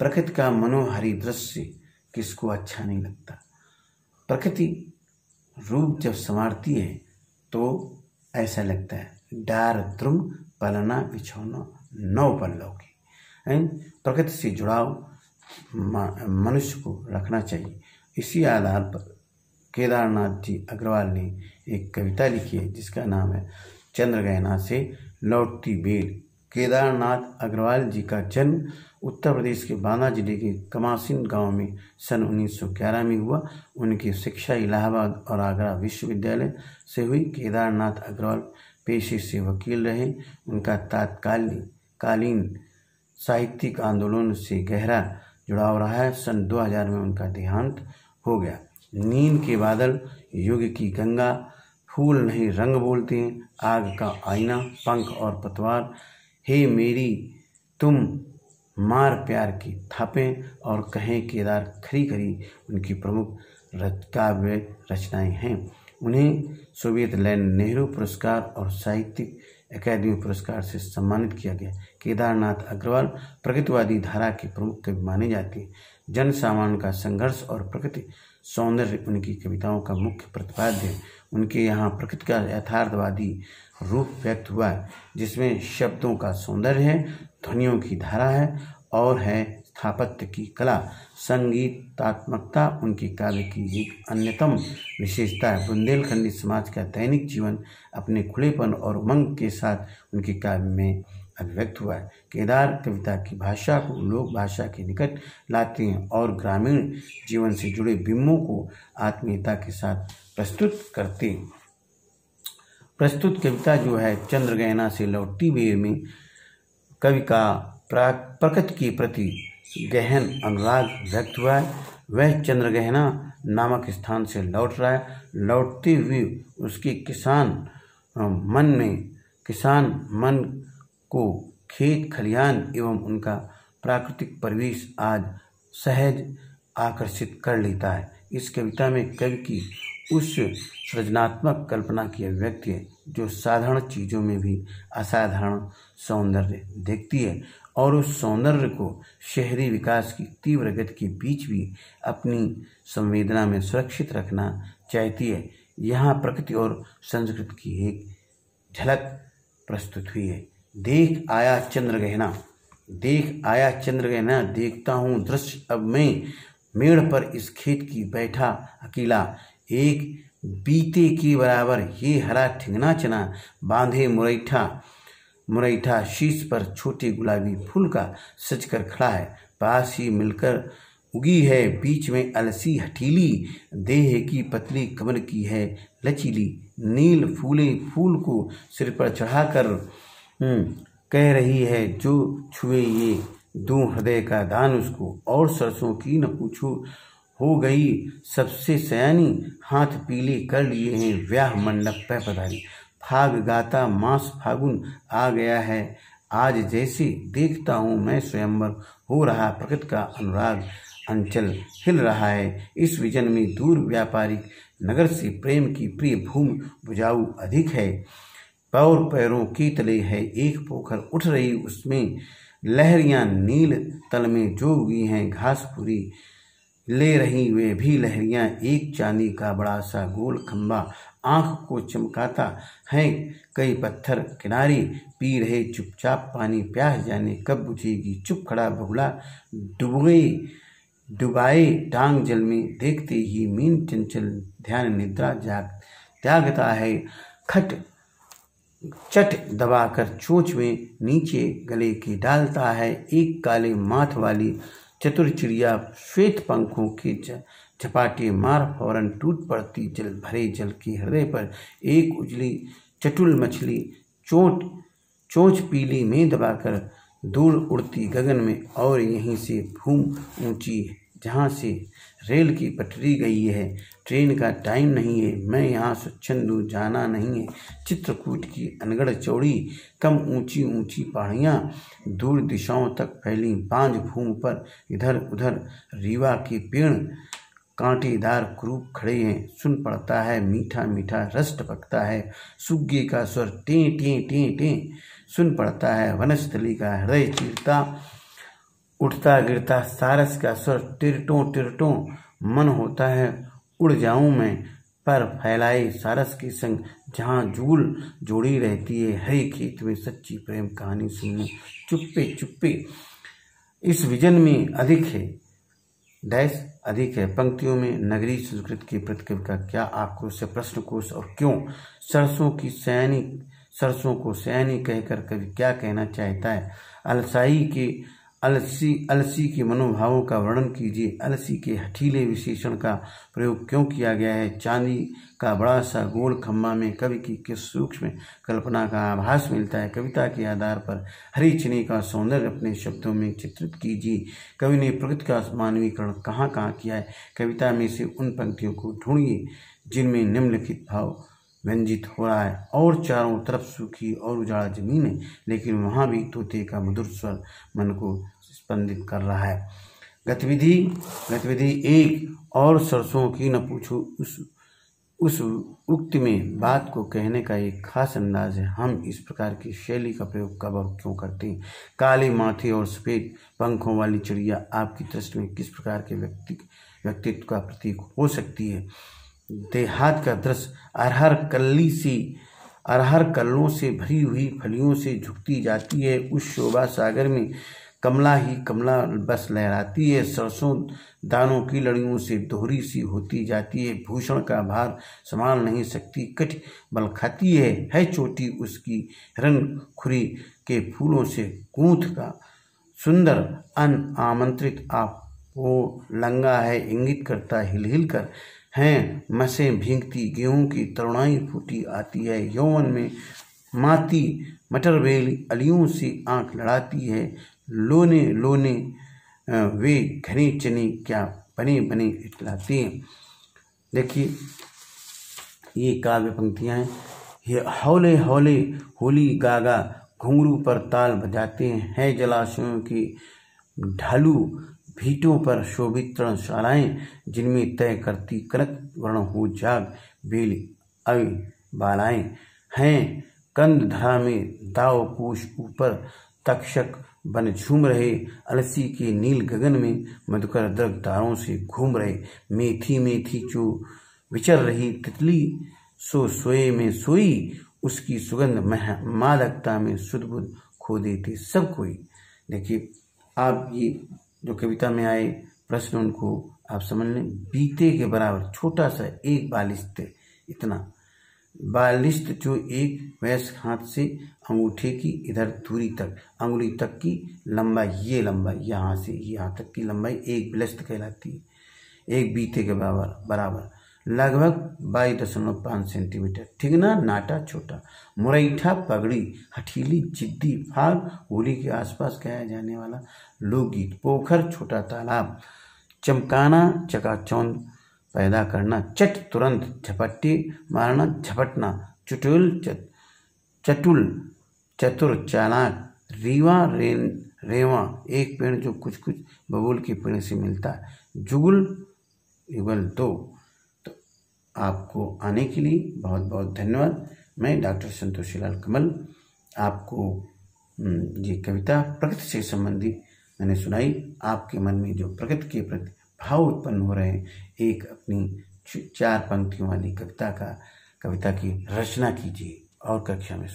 प्रकृति का मनोहारी दृश्य किसको अच्छा नहीं लगता। प्रकृति रूप जब संवारती है तो ऐसा लगता है डार द्रुम पलना बिछौना नौ पल्लव की। प्रकृति से जुड़ाव मनुष्य को रखना चाहिए। इसी आधार पर केदारनाथ जी अग्रवाल ने एक कविता लिखी है जिसका नाम है चंद्रगहना से लौटती बेल। केदारनाथ अग्रवाल जी का जन्म उत्तर प्रदेश के बांदा जिले के कमासिन गांव में सन 1911 में हुआ। उनकी शिक्षा इलाहाबाद और आगरा विश्वविद्यालय से हुई। केदारनाथ अग्रवाल पेशे से वकील रहे। उनका तत्कालीन साहित्यिक आंदोलन से गहरा जुड़ाव रहा है। सन 2000 में उनका देहांत हो गया। नींद के बादल, युग की गंगा, फूल नहीं रंग बोलते हैं, आग का आईना, पंख और पतवार, हे मेरी तुम मार प्यार की थापें और कहें केदार खरी खरी उनकी प्रमुख काव्य रचनाएं हैं। उन्हें सोवियत लैंड नेहरू पुरस्कार और साहित्यिक अकादमी पुरस्कार से सम्मानित किया गया। केदारनाथ अग्रवाल प्रकृतिवादी धारा के प्रमुख कवि माने जाते हैं। जन सामान्य का संघर्ष और प्रकृति सौंदर्य उनकी कविताओं का मुख्य प्रतिपाद्य है। उनके यहाँ प्रकृति का यथार्थवादी रूप व्यक्त हुआ है जिसमें शब्दों का सौंदर्य है, ध्वनियों की धारा है और है स्थापत्य की कला। संगीतात्मकता उनकी काव्य की एक अन्यतम विशेषता है। बुंदेलखंडी समाज का दैनिक जीवन अपने खुलेपन और उमंग के साथ उनके काव्य में अभिव्यक्त हुआ है। केदार कविता की भाषा को लोक भाषा के निकट लाते हैं और ग्रामीण जीवन से जुड़े बिंबों को आत्मीयता के साथ प्रस्तुत करते हैं। प्रस्तुत कविता जो है चंद्रगहना से लौटती बेर में कवि का प्रकृति के प्रति गहन अनुराग व्यक्त हुआ है। वह चंद्रगहना नामक स्थान से लौट रहा है। लौटते हुए उसके किसान मन को खेत खलिहान एवं उनका प्राकृतिक परिवेश आज सहज आकर्षित कर लेता है। इस कविता में कवि की उस सृजनात्मक कल्पना की अभिव्यक्ति है जो साधारण चीज़ों में भी असाधारण सौंदर्य देखती है और उस सौंदर्य को शहरी विकास की तीव्र गति के बीच भी अपनी संवेदना में सुरक्षित रखना चाहती है। यहाँ प्रकृति और संस्कृति की एक झलक प्रस्तुत हुई है। देख आया चंद्रगहना, देखता हूँ दृश्य अब मैं मेड़ पर इस खेत की बैठा अकेला, एक बीते के बराबर ये हरा ठिंगना चना, बांधे मुरैठा शीश पर छोटे गुलाबी फूल का सजकर खड़ा है, पास ही मिलकर उगी है बीच में अलसी हठीली, देह की पतली कमर की है लचीली, नील फूल को सिर पर चढ़ाकर कह रही है जो छुए ये दूं हृदय का दान उसको, और सरसों की न पूछो हो गई सबसे सयानी, हाथ पीले कर लिए हैं ब्याह मंडप पे पधारी, फाग गाता मास फागुन आ गया है आज जैसे, देखता हूँ मैं स्वयंवर हो रहा प्रकृति का अनुराग अंचल हिल रहा है। इस विजन में दूर व्यापारिक नगर से प्रेम की प्रिय भूमि बुझाऊ अधिक है, पैरों के तले है एक पोखर उठ रही, उसमें लहरियां नील तल में जो उगी हैं घास पूरी ले रही वे भी लहरियां, एक चांदी का बड़ा सा गोल खंबा आंख को चमकाता है, कई पत्थर किनारे पी रहे चुपचाप पानी, प्यास जाने कब बुझेगी, चुप खड़ा बगुला डुबाए टांग जल में, देखते ही मीन चंचल ध्यान निद्रा त्यागता है, चट दबाकर चोंच में नीचे गले की डालता है, एक काले माथ वाली चतुर चिड़िया श्वेत पंखों के झपाटे मार फौरन टूट पड़ती जल भरे जल के हृदय पर, एक उजली चटुल मछली चोंच पीली में दबाकर दूर उड़ती गगन में, और यहीं से भूमि ऊंची जहाँ से रेल की पटरी गई है, ट्रेन का टाइम नहीं है, मैं यहाँ स्वच्छंदू जाना नहीं है, चित्रकूट की अनगढ़ चौड़ी कम ऊंची ऊंची पहाड़ियाँ दूर दिशाओं तक फैली बांझ भूमि पर, इधर उधर रीवा के पेड़ कांटेदार क्रूप खड़े हैं, सुन पड़ता है मीठा मीठा रस टपकता है, सुग्गे का स्वर टें टें टें टें सुन पड़ता है, वनस्थली का हृदय चीरता उठता गिरता सारस का स्वर टिरटों टिरटों, मन होता है उड़ जाऊं मैं, पर फैलाए सारस के संग, जहाँ जुगुल जोड़ी रहती है, हरे खेत में सच्ची प्रेम कहानी सुनने चुप्पे चुप्पे। इस विजन में अधिक है डैश अधिक है। पंक्तियों में नगरीय संस्कृति के प्रति कवि का क्या आक्रोश है, प्रश्नकोश और क्यों। सरसों को सयानी कहकर कवि क्या कहना चाहता है। अलसी के मनोभावों का वर्णन कीजिए। अलसी के हठीले विशेषण का प्रयोग क्यों किया गया है। चांदी का बड़ा सा गोल खम्भा में कवि की किस सूक्ष्म कल्पना का आभास मिलता है। कविता के आधार पर हरी चीनी का सौंदर्य अपने शब्दों में चित्रित कीजिए। कवि ने प्रकृति का मानवीकरण कहाँ कहाँ किया है। कविता में से उन पंक्तियों को ढूंढिए जिनमें निम्नलिखित भाव व्यंजित हो रहा है। और चारों तरफ सूखी और उजाड़ा जमीन है, लेकिन वहाँ भी तोते का मधुर स्वर मन को स्पंदित कर रहा है। गतिविधि एक, और सरसों की न पूछो। उस उक्ति में बात को कहने का एक खास अंदाज है। हम इस प्रकार की शैली का प्रयोग कब और क्यों करते हैं। काले माथे और सफेद पंखों वाली चिड़िया आपकी दृष्टि में किस प्रकार के व्यक्तित्व का प्रतीक हो सकती है। देहात का दृश्य अरहर कल्लों से भरी हुई फलियों से झुकती जाती है। उस शोभा सागर में कमला ही कमला बस लहराती है। सरसों दानों की लड़ियों से दोहरी सी होती जाती है। भूषण का भार संभाल नहीं सकती, कट बल खाती है चोटी उसकी हिरण खुरी के फूलों से गूंथ का सुंदर अन आमंत्रित आप वो लंगा है, इंगित करता हिल हिल कर हैं मसें भींगती, गेहूं की तरुणाई फूटी आती है। यौवन में माती मटर बेल अलियों से आंख लड़ाती है। लोने लोने वे घने चने क्या बने बने इतलाते हैं। देखिए ये काव्य पंक्तियाँ हैं। ये हौले हौले होली गागा घुंघरू पर ताल बजाते हैं। जलाशयों की ढालू भीटों पर शोभित तरणशालाएं, जिनमें तय करती कनक वर्ण हो जाग बेल अवि बालाएं हैं। कंद धरा में दाव कोश ऊपर तक्षक बन झूम रहे। अलसी के नील गगन में मधुकर दृग तारों से घूम रहे। मेथी मेथी जो विचर रही तितली, सो सोए में सोई, उसकी सुगंध मादकता में सुध बुध खो देती सब कोई। देखिए आप ये जो कविता में आए प्रश्न उनको आप समझ लें। बीते के बराबर छोटा सा एक बालिश्त, इतना बालिश्त जो एक वयस्क हाथ से अंगूठे की इधर दूरी तक अंगुली तक की लंबाई, ये लंबाई यहाँ से यहाँ तक की लंबाई एक बिलस्त कहलाती है। एक बीते के बराबर लगभग 22.5 सेंटीमीटर। ठिगना नाटा छोटा, मुरैठा पगड़ी, हठीली जिद्दी फाग, होली के आसपास गाया जाने वाला लोकगीत। पोखर छोटा तालाब, चमकाना चकाचौंध पैदा करना, चट तुरंत झपट्टे मारना झपटना, चटुल चतुर चालाक, रीवा रेवा एक पेड़ जो कुछ कुछ बबूल के पेड़ से मिलता है, जुगुल युगल दो। तो आपको आने के लिए बहुत बहुत धन्यवाद। मैं डॉक्टर संतोषीलाल कमल आपको ये कविता प्रकृति से संबंधित मैंने सुनाई। आपके मन में जो प्रकृति के प्रति भाव उत्पन्न हो रहे हैं, एक अपनी 4 पंक्तियों वाली कविता की रचना कीजिए और कक्षा में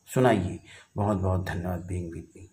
सुनाइए। बहुत बहुत धन्यवाद। Being with me.